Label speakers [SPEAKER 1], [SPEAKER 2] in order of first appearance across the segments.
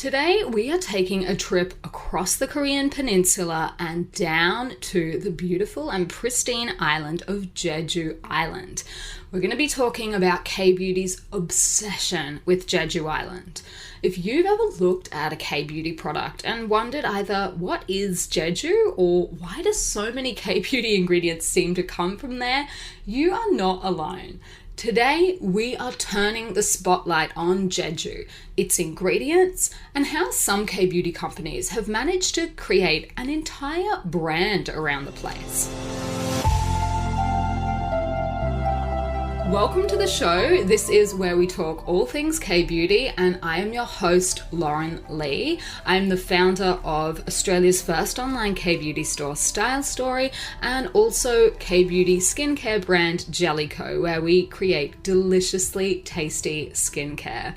[SPEAKER 1] Today, we are taking a trip across the Korean peninsula and down to the beautiful and pristine island of Jeju Island. We're going to be talking about K-Beauty's obsession with Jeju Island. If you've ever looked at a K-Beauty product and wondered either what is Jeju or why do so many K-Beauty ingredients seem to come from there, you are not alone. Today, we are turning the spotlight on Jeju, its ingredients, and how some K-Beauty companies have managed to create an entire brand around the place. Welcome to the show. This is where we talk all things K-Beauty, and I am your host, Lauren Lee. I'm the founder of Australia's first online K-Beauty store, Style Story, and also K-Beauty skincare brand Jellico, where we create deliciously tasty skincare.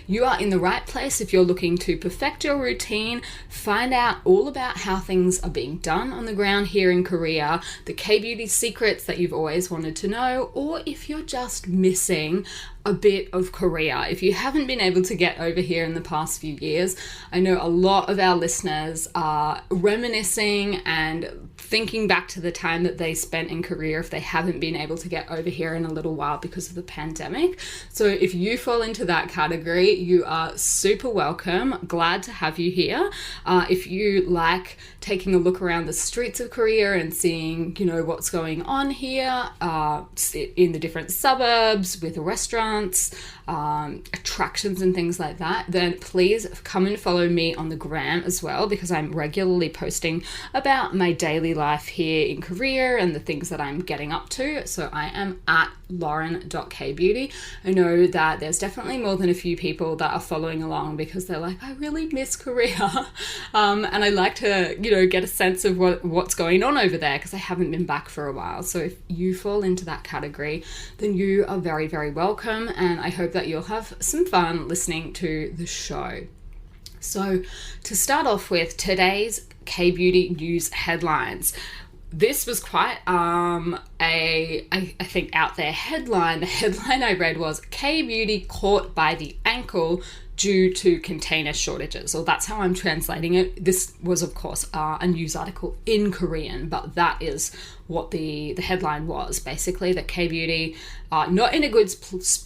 [SPEAKER 1] You are in the right place if you're looking to perfect your routine, find out all about how things are being done on the ground here in Korea, the K-Beauty secrets that you've always wanted to know, or if you're just missing a bit of Korea. If you haven't been able to get over here in the past few years, I know a lot of our listeners are reminiscing and thinking back to the time that they spent in Korea if they haven't been able to get over here in a little while because of the pandemic. So if you fall into that category, you are super welcome. Glad to have you here. If you like taking a look around the streets of Korea and seeing, what's going on here in the different suburbs with restaurants, attractions and things like that, then please come and follow me on the gram as well, because I'm regularly posting about my daily life here in Korea and the things that I'm getting up to. So I am at lauren.kbeauty. I know that there's definitely more than a few people that are following along because they're like, I really miss Korea. And I like to, get a sense of what's going on over there because I haven't been back for a while. So if you fall into that category, then you are very, very welcome. And I hope that you'll have some fun listening to the show. So to start off with today's K-Beauty news headlines. This was quite I think out there headline. The headline I read was K-Beauty caught by the ankle due to container shortages. So that's how I'm translating it. This was, of course, a news article in Korean, but that is what the headline was. Basically, that K-Beauty, not in a good place.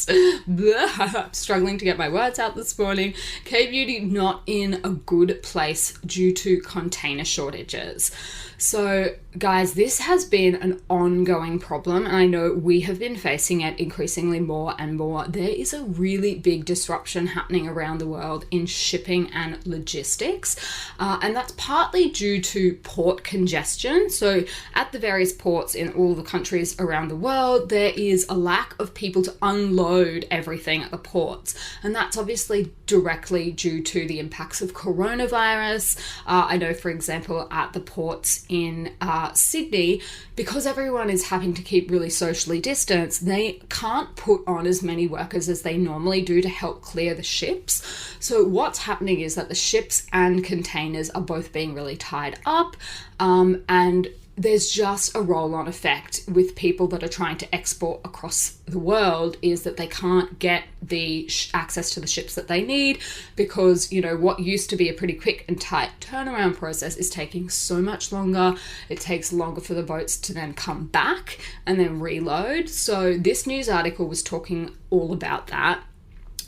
[SPEAKER 1] I'm struggling to get my words out this morning. K-Beauty not in a good place due to container shortages. So guys, this has been an ongoing problem, and I know we have been facing it increasingly more and more. There is a really big disruption happening around the world in shipping and logistics, and that's partly due to port congestion. So at the various ports in all the countries around the world, there is a lack of people to unload everything at the ports, and that's obviously directly due to the impacts of coronavirus. I know, for example, at the ports in Sydney, because everyone is having to keep really socially distanced, they can't put on as many workers as they normally do to help clear the ships. So what's happening is that the ships and containers are both being really tied up, and there's just a roll-on effect with people that are trying to export across the world, is that they can't get the access to the ships that they need because, what used to be a pretty quick and tight turnaround process is taking so much longer. It takes longer for the boats to then come back and then reload. So this news article was talking all about that.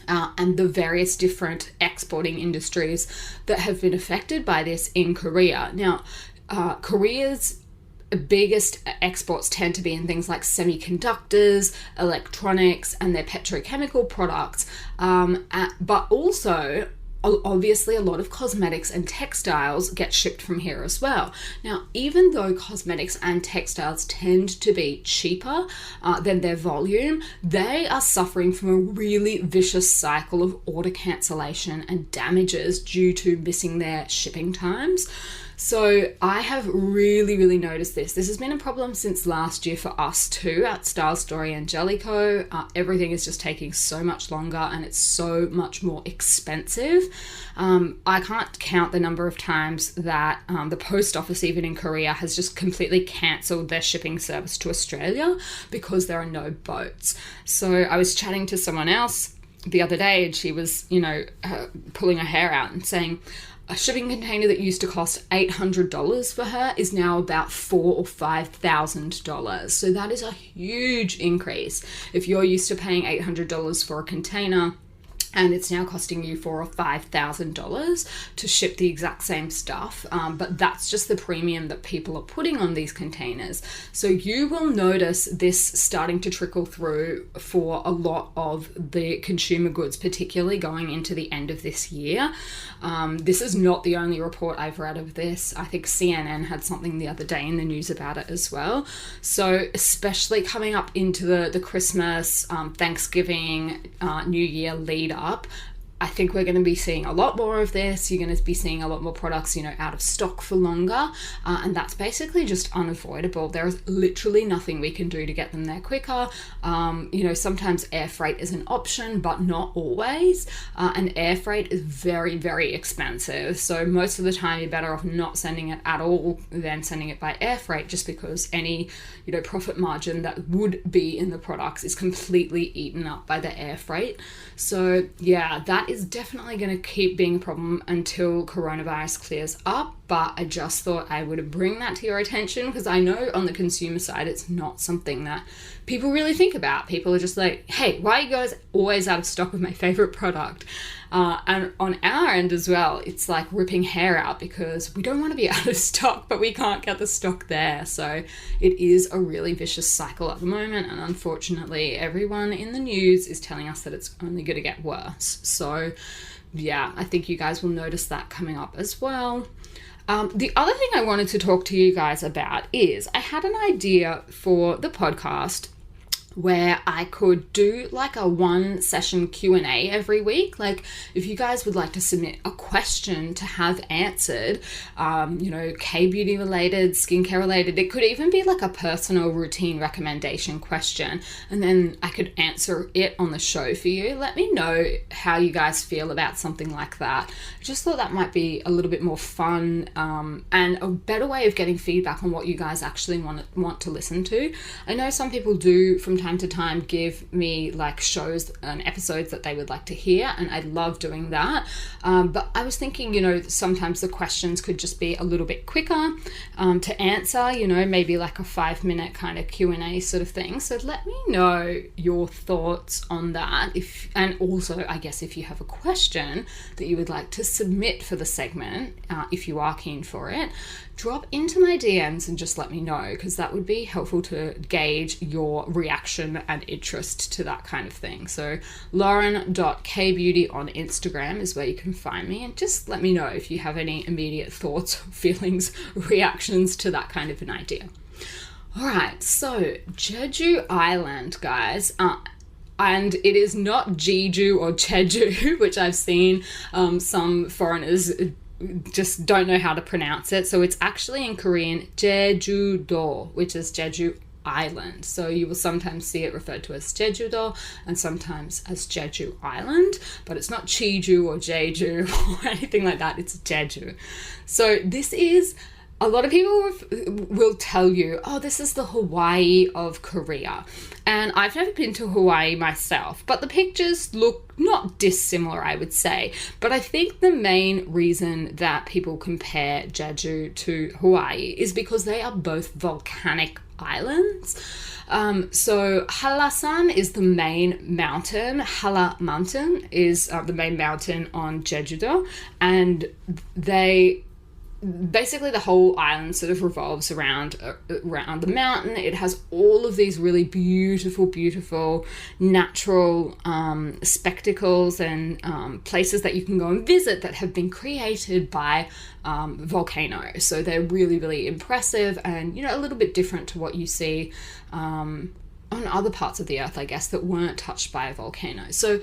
[SPEAKER 1] And the various different exporting industries that have been affected by this in Korea. Now, Korea's biggest exports tend to be in things like semiconductors, electronics, and their petrochemical products, but also obviously a lot of cosmetics and textiles get shipped from here as well. Now, even though cosmetics and textiles tend to be cheaper than their volume, they are suffering from a really vicious cycle of order cancellation and damages due to missing their shipping times. So I have really noticed this. This has been a problem since last year for us too at Style Story and Jellico. Everything is just taking so much longer and it's so much more expensive. I can't count the number of times that the post office, even in Korea, has just completely cancelled their shipping service to Australia because there are no boats. So I was chatting to someone else the other day, and she was, pulling her hair out and saying a shipping container that used to cost $800 for her is now about $4,000 or $5,000. So that is a huge increase. If you're used to paying $800 for a container, and it's now costing you $4,000 or $5,000 to ship the exact same stuff. But that's just the premium that people are putting on these containers. So you will notice this starting to trickle through for a lot of the consumer goods, particularly going into the end of this year. This is not the only report I've read of this. I think CNN had something the other day in the news about it as well. So especially coming up into the Christmas, Thanksgiving, New Year lead up, I think we're going to be seeing a lot more of this. You're going to be seeing a lot more products, out of stock for longer. And that's basically just unavoidable. There is literally nothing we can do to get them there quicker. Sometimes air freight is an option, but not always. And air freight is very, very expensive. So most of the time you're better off not sending it at all than sending it by air freight, just because any, profit margin that would be in the products is completely eaten up by the air freight. So yeah, that is definitely going to keep being a problem until coronavirus clears up. But I just thought I would bring that to your attention, because I know on the consumer side, it's not something that people really think about. People are just like, hey, why are you guys always out of stock of my favorite product? And on our end as well, it's like ripping hair out, because we don't want to be out of stock, but we can't get the stock there. So it is a really vicious cycle at the moment. And unfortunately, everyone in the news is telling us that it's only going to get worse. So yeah, I think you guys will notice that coming up as well. The other thing I wanted to talk to you guys about is I had an idea for the podcast where I could do like a one session Q&A every week. Like if you guys would like to submit a question to have answered, K-beauty related, skincare related, it could even be like a personal routine recommendation question, and then I could answer it on the show for you. Let me know how you guys feel about something like that. I just thought that might be a little bit more fun and a better way of getting feedback on what you guys actually want to listen to. I know some people do from time to time give me like shows and episodes that they would like to hear, and I love doing that, but I was thinking, sometimes the questions could just be a little bit quicker to answer, maybe like a 5-minute kind of Q&A sort of thing. So let me know your thoughts on that, and also I guess if you have a question that you would like to submit for the segment, if you are keen for it, drop into my DMs and just let me know, because that would be helpful to gauge your reaction and interest to that kind of thing. So lauren.kbeauty on Instagram is where you can find me, and just let me know if you have any immediate thoughts, feelings, reactions to that kind of an idea. All right, so Jeju Island, guys. And it is not Jeju or Jeju, which I've seen some foreigners just don't know how to pronounce it. So it's actually in Korean Jeju-do, which is Jeju Island. So you will sometimes see it referred to as Jeju-do and sometimes as Jeju Island, but it's not Jeju or Jeju or anything like that. It's Jeju. So this is, a lot of people will tell you, oh, this is the Hawaii of Korea. And I've never been to Hawaii myself, but the pictures look not dissimilar, I would say. But I think the main reason that people compare Jeju to Hawaii is because they are both volcanic islands. So Hallasan is the main mountain. Halla Mountain is the main mountain on Jeju-do, and basically the whole island sort of revolves around the mountain. It has all of these really beautiful natural spectacles and places that you can go and visit that have been created by volcanoes. So they're really impressive and a little bit different to what you see on other parts of the earth, I guess, that weren't touched by a volcano. So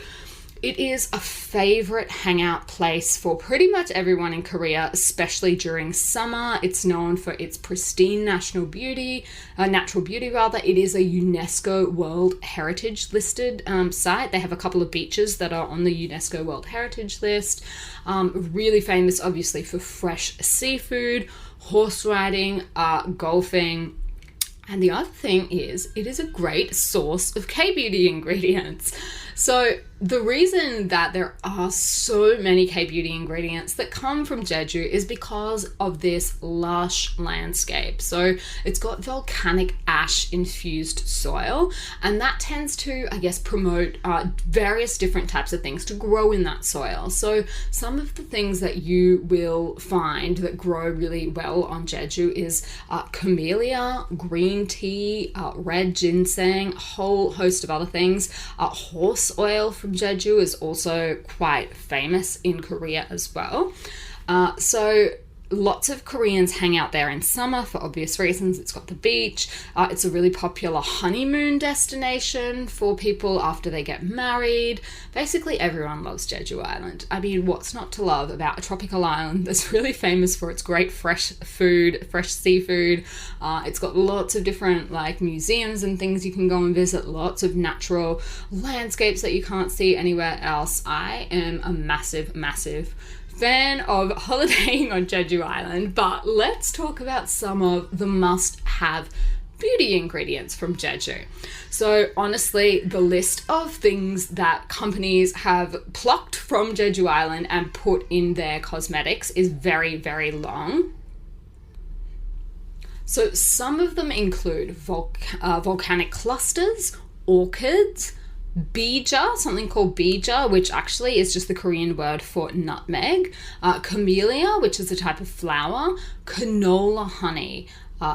[SPEAKER 1] it is a favorite hangout place for pretty much everyone in Korea, especially during summer. It's known for its pristine natural beauty. It is a UNESCO World Heritage listed site. They have a couple of beaches that are on the UNESCO World Heritage list. Really famous, obviously, for fresh seafood, horse riding, golfing. And the other thing is, it is a great source of K-beauty ingredients. So the reason that there are so many K-beauty ingredients that come from Jeju is because of this lush landscape. So it's got volcanic ash infused soil, and that tends to, I guess, promote various different types of things to grow in that soil. So some of the things that you will find that grow really well on Jeju is camellia, green tea, red ginseng, a whole host of other things. Horse oil from Jeju is also quite famous in Korea as well. So lots of Koreans hang out there in summer for obvious reasons. It's got the beach. It's a really popular honeymoon destination for people after they get married. Basically, everyone loves Jeju Island. I mean, what's not to love about a tropical island that's really famous for its great fresh food, fresh seafood. It's got lots of different like museums and things you can go and visit, lots of natural landscapes that you can't see anywhere else. I am a massive, massive fan of holidaying on Jeju Island, but let's talk about some of the must-have beauty ingredients from Jeju. So honestly, the list of things that companies have plucked from Jeju Island and put in their cosmetics is very, very long. So some of them include volcanic clusters, orchids, bija, something called bija, which actually is just the Korean word for nutmeg, camellia, which is a type of flower, canola honey,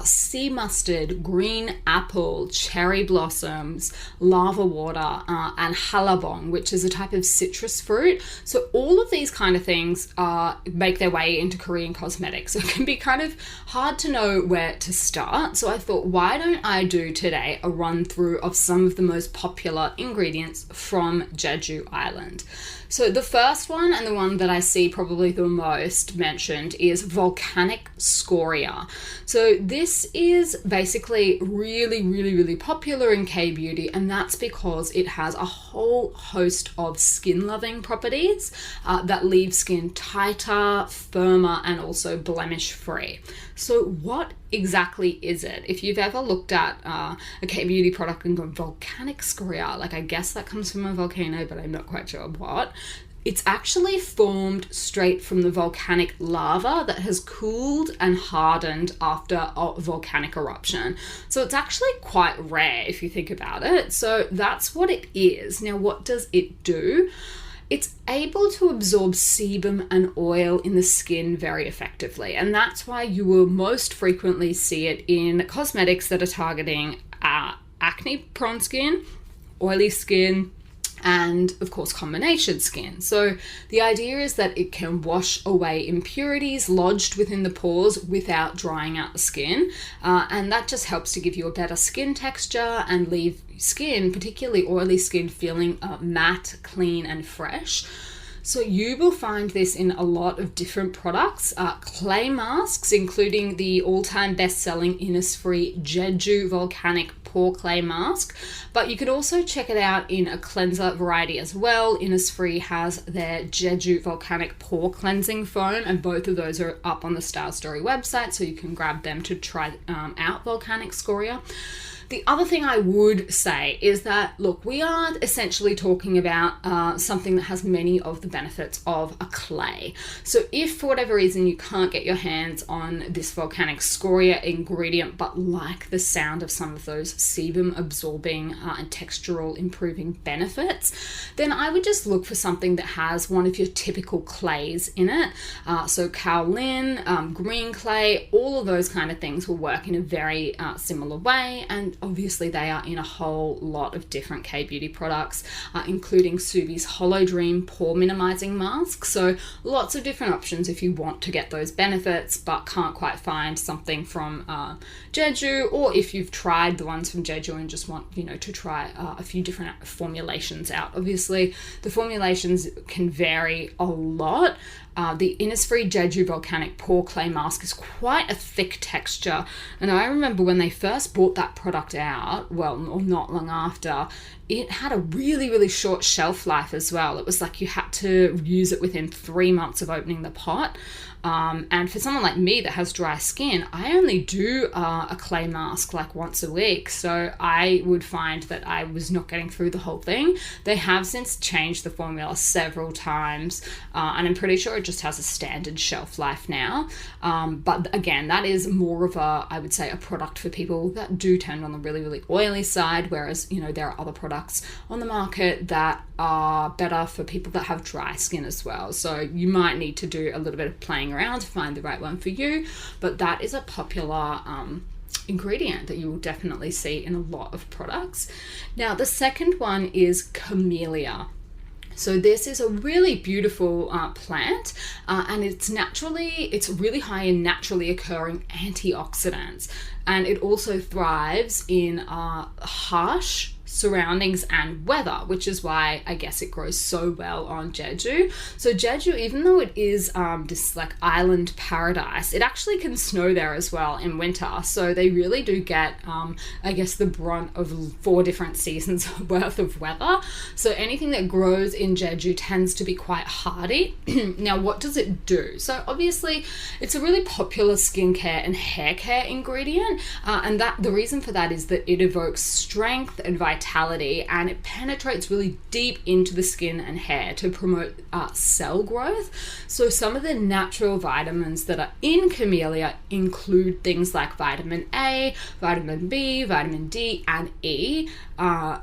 [SPEAKER 1] sea mustard, green apple, cherry blossoms, lava water, and halabong, which is a type of citrus fruit. So all of these kind of things make their way into Korean cosmetics. So it can be kind of hard to know where to start. So I thought, why don't I do today a run through of some of the most popular ingredients from Jeju Island. So the first one, and the one that I see probably the most mentioned, is volcanic scoria. So this is basically really, really, really popular in K-beauty, and that's because it has a whole host of skin-loving properties that leave skin tighter, firmer, and also blemish-free. So what exactly is it? If you've ever looked at a K-beauty product and gone volcanic scoria, like I guess that comes from a volcano, but I'm not quite sure what. It's actually formed straight from the volcanic lava that has cooled and hardened after a volcanic eruption. So it's actually quite rare if you think about it. So that's what it is. Now, what does it do? It's able to absorb sebum and oil in the skin very effectively, and that's why you will most frequently see it in cosmetics that are targeting acne-prone skin, oily skin, and of course combination skin. So the idea is that it can wash away impurities lodged within the pores without drying out the skin, and that just helps to give you a better skin texture and leave skin, particularly oily skin, feeling matte, clean and fresh. So you will find this in a lot of different products, clay masks, including the all-time best-selling Innisfree Jeju Volcanic Pore Clay Mask, but you could also check it out in a cleanser variety as well. Innisfree has their Jeju Volcanic Pore Cleansing Foam, and both of those are up on the Style Story website, so you can grab them to try out volcanic scoria. The other thing I would say is that, look, we are essentially talking about something that has many of the benefits of a clay. So if for whatever reason you can't get your hands on this volcanic scoria ingredient but like the sound of some of those sebum absorbing and textural improving benefits, then I would just look for something that has one of your typical clays in it. So kaolin, green clay, all of those kind of things will work in a very similar way, and obviously they are in a whole lot of different K-beauty products, including Subi's Hollow Dream Pore Minimizing Mask. So lots of different options if you want to get those benefits but can't quite find something from Jeju, or if you've tried the ones from Jeju and just want, to try a few different formulations out. Obviously, the formulations can vary a lot. The Innisfree Jeju Volcanic Pore Clay Mask is quite a thick texture, and I remember when they first brought that product out, well, or not long after, it had a really, really short shelf life as well. It was like you had to use it within 3 months of opening the pot. And for someone like me that has dry skin, I only do a clay mask like once a week. So I would find that I was not getting through the whole thing. They have since changed the formula several times, and I'm pretty sure it just has a standard shelf life now. But again, that is more of a, I would say, a product for people that do tend on the really, really oily side, whereas, you know, there are other products on the market that are better for people that have dry skin as well. So you might need to do a little bit of playing around to find the right one for you, but that is a popular ingredient that you will definitely see in a lot of products. Now, the second one is camellia. So this is a really beautiful plant, and it's really high in naturally occurring antioxidants, and it also thrives in harsh surroundings and weather, which is why I guess it grows so well on Jeju. So Jeju, even though it is this like island paradise, it actually can snow there as well in winter. So they really do get, I guess, the brunt of 4 different seasons worth of weather. So anything that grows in Jeju tends to be quite hardy. Now, what does it do? So obviously, it's a really popular skincare and hair care ingredient, and that the reason for that is that it evokes strength and vitality, and it penetrates really deep into the skin and hair to promote cell growth. So some of the natural vitamins that are in camellia include things like vitamin A, vitamin B, vitamin D, and E.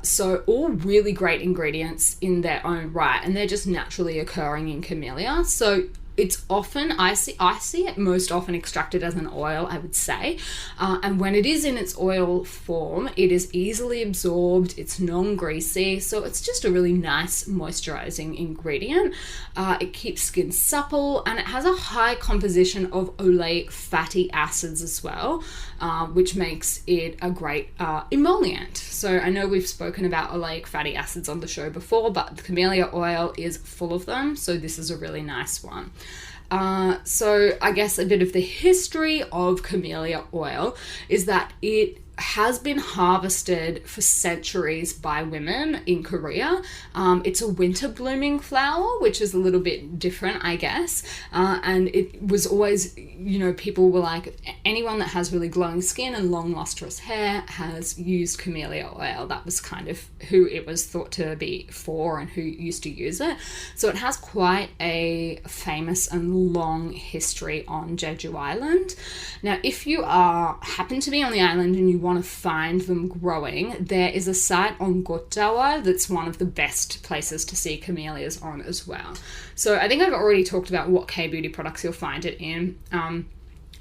[SPEAKER 1] So all really great ingredients in their own right, and they're just naturally occurring in camellia. So it's often, I see it most often extracted as an oil, I would say. And when it is in its oil form, it is easily absorbed, it's non-greasy, so it's just a really nice moisturizing ingredient. It keeps skin supple, and it has a high composition of oleic fatty acids as well, which makes it a great emollient. So I know we've spoken about oleic fatty acids on the show before, but the camellia oil is full of them, so this is a really nice one. So I guess a bit of the history of camellia oil is that it has been harvested for centuries by women in Korea. It's a winter blooming flower, which is a little bit different, I guess. And it was always, you know, people were like, anyone that has really glowing skin and long lustrous hair has used camellia oil. That was kind of who it was thought to be for and who used to use it. So it has quite a famous and long history on Jeju Island. Now, if you happen to be on the island and you want to find them growing, there is a site on Gotjawa that's one of the best places to see camellias on as well. So I think I've already talked about what K-beauty products you'll find it in.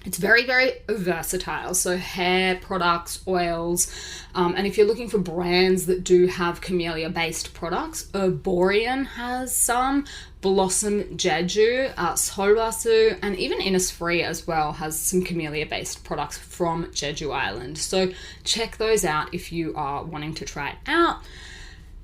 [SPEAKER 1] It's very, very versatile. So hair products, oils, and if you're looking for brands that do have camellia-based products, Borean has some, Blossom Jeju, Solwasu, and even Innisfree as well has some camellia-based products from Jeju Island. So check those out if you are wanting to try it out.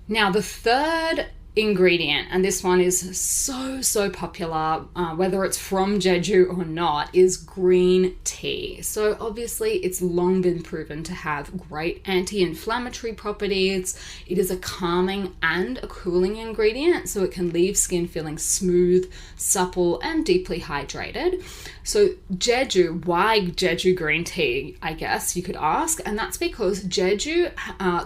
[SPEAKER 1] Now, the third ingredient, and this one is so popular, whether it's from Jeju or not, is green tea. So obviously it's long been proven to have great anti-inflammatory properties. It is a calming and a cooling ingredient, so it can leave skin feeling smooth, supple, and deeply hydrated. So Jeju, why Jeju green tea, I guess you could ask, and that's because Jeju,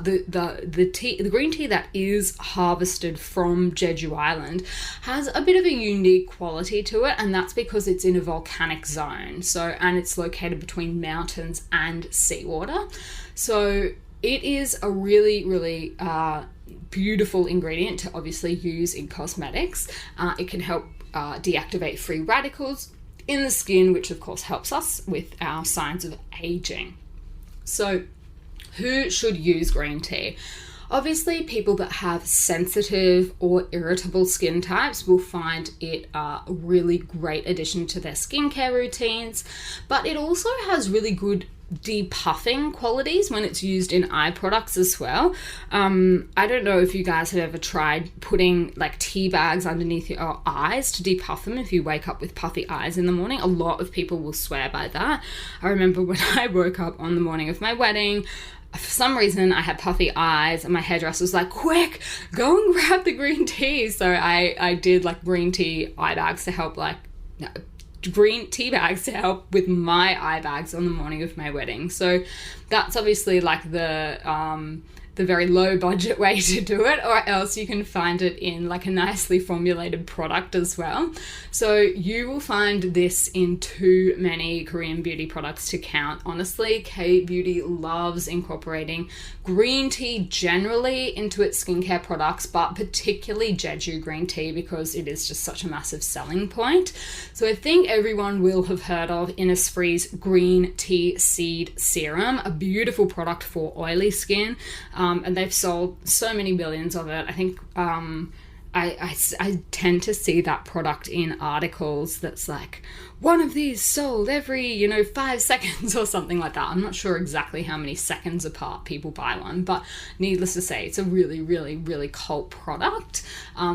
[SPEAKER 1] the green tea that is harvested from Jeju Island has a bit of a unique quality to it, and that's because it's in a volcanic zone. So, and it's located between mountains and seawater. So it is a really beautiful ingredient to obviously use in cosmetics. It can help deactivate free radicals in the skin, which of course helps us with our signs of aging. So who should use green tea? Obviously, people that have sensitive or irritable skin types will find it a really great addition to their skincare routines, but it also has really good depuffing qualities when it's used in eye products as well. I don't know if you guys have ever tried putting like tea bags underneath your eyes to depuff them if you wake up with puffy eyes in the morning. A lot of people will swear by that. I remember when I woke up on the morning of my wedding, for some reason I had puffy eyes and my hairdresser was like, quick, go and grab the green tea. So I did like green tea eye bags to help green tea bags to help with my eye bags on the morning of my wedding. So that's obviously like the very low budget way to do it, or else you can find it in like a nicely formulated product as well. So you will find this in too many Korean beauty products to count. Honestly, K-Beauty loves incorporating green tea generally into its skincare products, but particularly Jeju green tea because it is just such a massive selling point. So I think everyone will have heard of Innisfree's green tea seed serum, a beautiful product for oily skin. And they've sold so many millions of it. I think I tend to see that product in articles that's like, one of these sold every, 5 seconds or something like that. I'm not sure exactly how many seconds apart people buy one, but needless to say, it's a really, really, really cult product.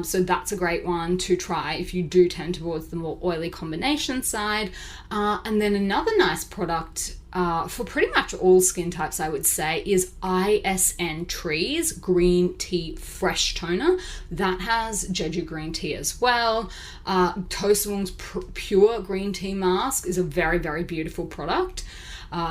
[SPEAKER 1] So that's a great one to try if you do tend towards the more oily combination side. And then another nice product for pretty much all skin types, I would say, is ISN Trees Green Tea Fresh Toner. That has Jeju green tea as well. Toastwong's Pure Green Tea Mask is a very, very beautiful product.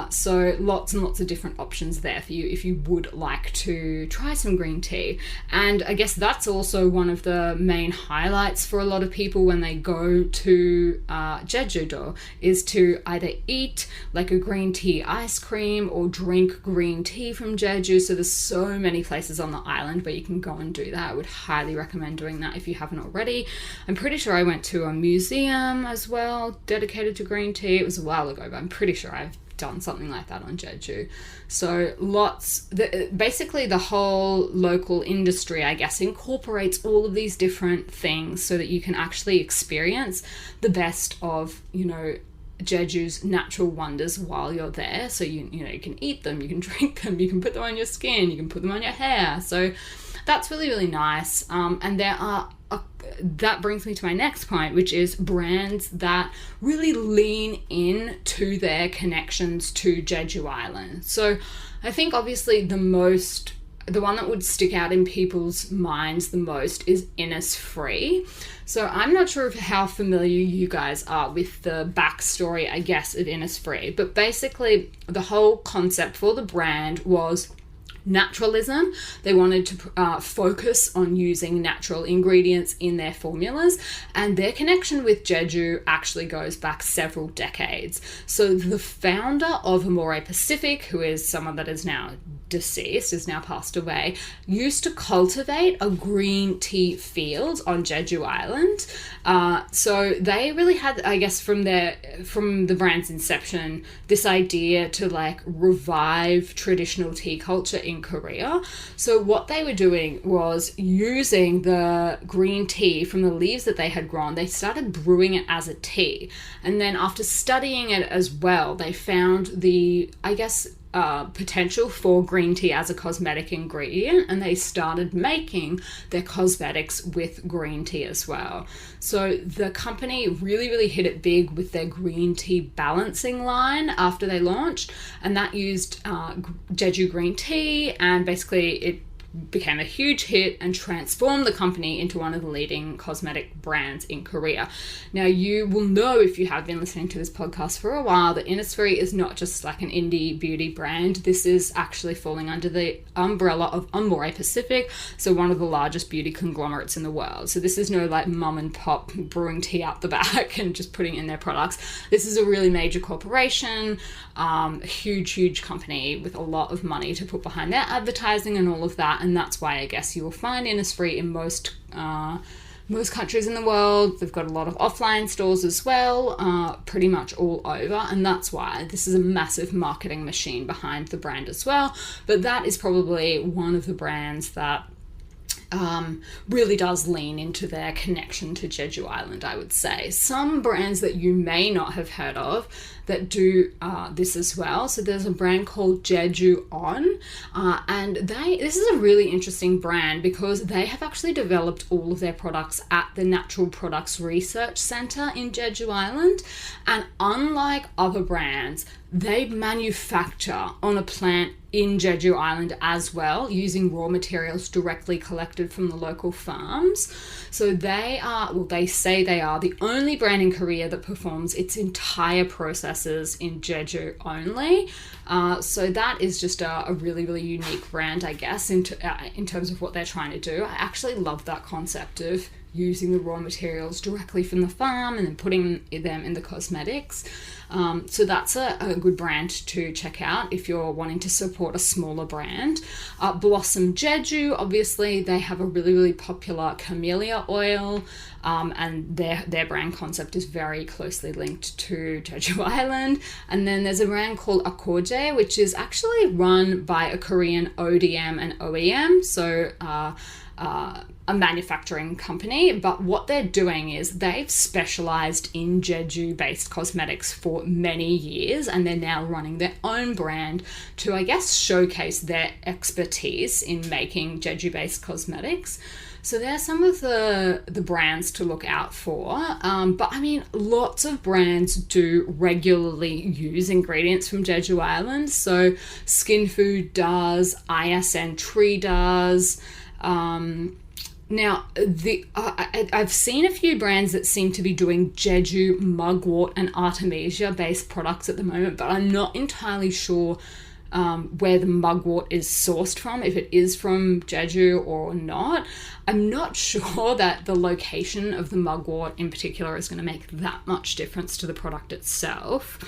[SPEAKER 1] So lots and lots of different options there for you if you would like to try some green tea. And I guess that's also one of the main highlights for a lot of people when they go to Jeju-do, is to either eat like a green tea ice cream or drink green tea from Jeju. So there's so many places on the island where you can go and do that. I would highly recommend doing that if you haven't already. I'm pretty sure I went to a museum as well dedicated to green tea. It was a while ago, but I'm pretty sure I've done something like that on Jeju. So basically the whole local industry, I guess, incorporates all of these different things so that you can actually experience the best of, Jeju's natural wonders while you're there. So you can eat them, you can drink them, you can put them on your skin, you can put them on your hair. So that's really, really nice. And there are that brings me to my next point, which is brands that really lean into their connections to Jeju Island. So I think obviously the one that would stick out in people's minds the most is Innisfree. So I'm not sure how familiar you guys are with the backstory, I guess, of Innisfree, but basically the whole concept for the brand was naturalism. They wanted to focus on using natural ingredients in their formulas, and their connection with Jeju actually goes back several decades. So the founder of Amore Pacific, who is someone that is now deceased, is now passed away, used to cultivate a green tea field on Jeju Island. So they really had, I guess, from the brand's inception, this idea to like revive traditional tea culture in Korea. So what they were doing was using the green tea from the leaves that they had grown. They started brewing it as a tea. And then after studying it as well, they found the, I guess, potential for green tea as a cosmetic ingredient, and they started making their cosmetics with green tea as well. So the company really, really hit it big with their green tea balancing line after they launched, and that used Jeju green tea, and basically it became a huge hit and transformed the company into one of the leading cosmetic brands in Korea. Now, you will know if you have been listening to this podcast for a while that Innisfree is not just like an indie beauty brand. This is actually falling under the umbrella of Amore Pacific, so one of the largest beauty conglomerates in the world. So this is no like mum and pop brewing tea out the back and just putting in their products. This is a really major corporation, a huge company with a lot of money to put behind their advertising and all of that. And that's why I guess you will find Innisfree in most countries in the world. They've got a lot of offline stores as well, pretty much all over. And that's why this is a massive marketing machine behind the brand as well. But that is probably one of the brands that really does lean into their connection to Jeju Island, I would say. Some brands that you may not have heard of that do this as well. So there's a brand called Jeju On, and this is a really interesting brand because they have actually developed all of their products at the Natural Products Research Center in Jeju Island. And unlike other brands, they manufacture on a plant in Jeju Island as well, using raw materials directly collected from the local farms. So they are, well, they say they are the only brand in Korea that performs its entire processes in Jeju only. So that is just a really, really unique brand, I guess, in terms of what they're trying to do. I actually love that concept of using the raw materials directly from the farm and then putting them in the cosmetics. So that's a good brand to check out if you're wanting to support a smaller brand. Blossom Jeju, obviously, they have a really, really popular camellia oil, and their brand concept is very closely linked to Jeju Island. And then there's a brand called Akoje, which is actually run by a Korean ODM and OEM, so a manufacturing company, but what they're doing is they've specialized in Jeju-based cosmetics for many years, and they're now running their own brand to, I guess, showcase their expertise in making Jeju-based cosmetics. So there's some of the brands to look out for. But I mean, lots of brands do regularly use ingredients from Jeju Island. So Skin Food does, ISN Tree does. Now, I've seen a few brands that seem to be doing Jeju, mugwort, and artemisia-based products at the moment, but I'm not entirely sure where the mugwort is sourced from, if it is from Jeju or not. I'm not sure that the location of the mugwort in particular is going to make that much difference to the product itself.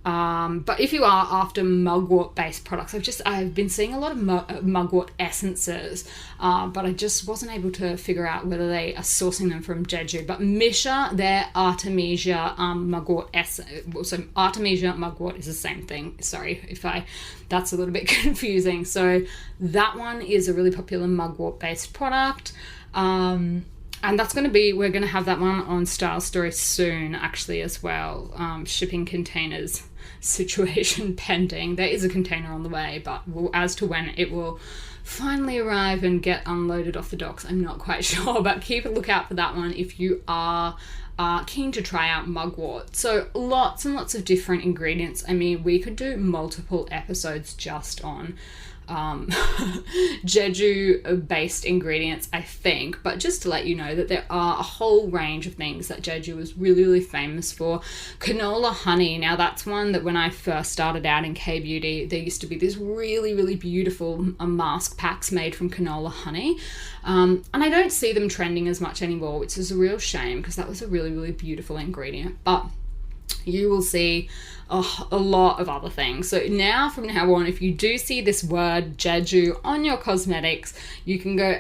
[SPEAKER 1] But if you are after mugwort-based products, I've been seeing a lot of mugwort essences, but I just wasn't able to figure out whether they are sourcing them from Jeju. But Misha, their Artemisia mugwort essence, so Artemisia mugwort is the same thing. Sorry if that's a little bit confusing. So that one is a really popular mugwort-based product. And that's going to be, we're going to have that one on Style Story soon, actually, as well. Shipping containers situation pending. There is a container on the way, but as to when it will finally arrive and get unloaded off the docks, I'm not quite sure, but keep a lookout for that one if you are keen to try out mugwort. So lots and lots of different ingredients. I mean, we could do multiple episodes just on Jeju-based ingredients, I think, but just to let you know that there are a whole range of things that Jeju is really, really famous for. Canola honey, now that's one that when I first started out in K-Beauty, there used to be these really, really beautiful mask packs made from canola honey, and I don't see them trending as much anymore, which is a real shame because that was a really, really beautiful ingredient. But you will see a lot of other things. So now, from now on, if you do see this word Jeju on your cosmetics, you can go,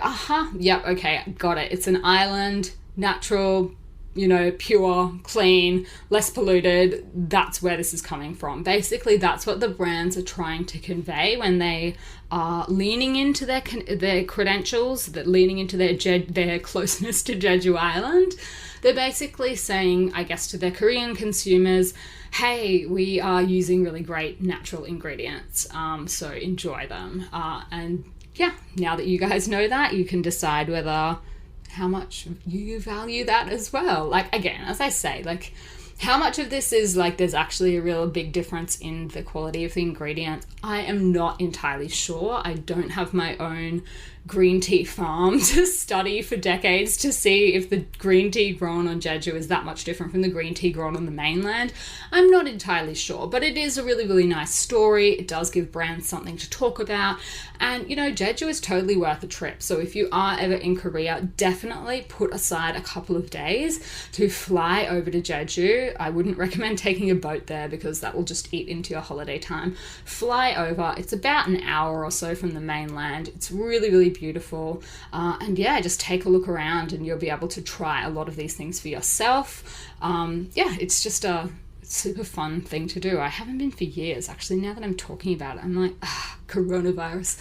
[SPEAKER 1] yep, okay, got it. It's an island, natural, pure, clean, less polluted. That's where this is coming from. Basically, that's what the brands are trying to convey when they are leaning into their credentials, that leaning into their closeness to Jeju Island. They're basically saying, I guess, to their Korean consumers, hey, we are using really great natural ingredients, so enjoy them. And yeah, now that you guys know that, you can decide how much you value that as well. Like, again, as I say, like, how much of this is like there's actually a real big difference in the quality of the ingredients, I am not entirely sure. I don't have my own green tea farm to study for decades to see if the green tea grown on Jeju is that much different from the green tea grown on the mainland. I'm not entirely sure, but it is a really, really nice story. It does give brands something to talk about. And, Jeju is totally worth a trip. So if you are ever in Korea, definitely put aside a couple of days to fly over to Jeju. I wouldn't recommend taking a boat there because that will just eat into your holiday time. Fly over. It's about an hour or so from the mainland. It's really, really beautiful. And yeah, just take a look around and you'll be able to try a lot of these things for yourself. Yeah, it's just a super fun thing to do. I haven't been for years, actually. Now that I'm talking about it, I'm like, coronavirus.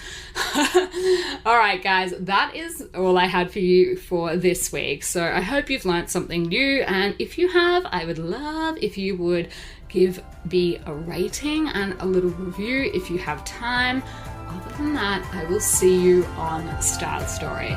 [SPEAKER 1] All right, guys, that is all I had for you for this week. So I hope you've learned something new. And if you have, I would love if you would give me a rating and a little review if you have time. Other than that, I will see you on Style Story.